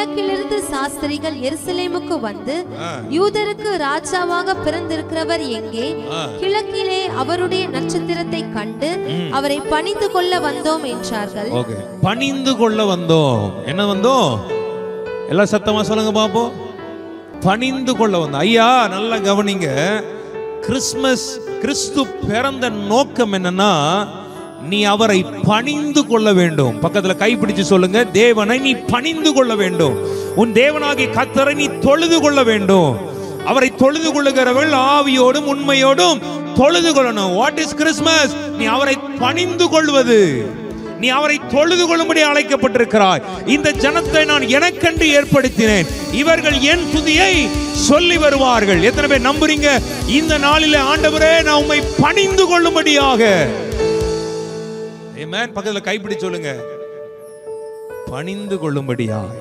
கிழக்கிலிருந்து சாஸ்திரிகள் எருசலேமுக்கு வந்து, யூதருக்கு ராஜாவாக பிறந்திருக்கிறவர் எங்கே? கிழக்கிலே அவருடைய நட்சத்திரத்தை கண்டு அவரை பணிந்து கொள்ள வந்தோம் என்றார்கள். பணிந்து கொள்ள வந்தோம். என்ன வந்தோம்? எல்லாம் சத்தமா சொல்லுங்க பாப்போம். பணிந்து கொள்ள வந்தோம். ஐயா நல்லா கவனிங்க. கிறிஸ்துமஸ், கிறிஸ்து பிறந்த நோக்கம் என்னன்னா, நீ அவரை பணிந்து கொள்ள வேண்டும். பக்கத்துல கைப்பிடிச்சு சொல்லுங்க, தேவனை நீ பணிந்து கொள்ள வேண்டும். உன் தேவனாகிய கர்த்தரை நீ தொழுது கொள்ள வேண்டும். அவரை தொழுது கொள்ளுகிறவர்கள் ஆவியோடும் உண்மையோடும் தொழுது கொள்ளணும். What is Christmas? நீ அவரை பணிந்து கொள்வது. நீ அவரை தொழுது கொள்ளும்படி அழைக்கப்பட்டிருக்கிறாய். இந்த ஜனத்தை நான் எனக்கென்று ஏற்படுத்தினேன், இவர்கள் என் துதியை சொல்லி வருவார்கள். எத்தனை பேர் நம்புறீங்க? இந்த நாளிலே ஆண்டவரே நான் உம்மை பணிந்து கொள்ளும்படியாக. ஆமென். பக்கத்துல கைப்பிடி சொல்லுங்க, பணிந்து கொள்ளும்படியாக.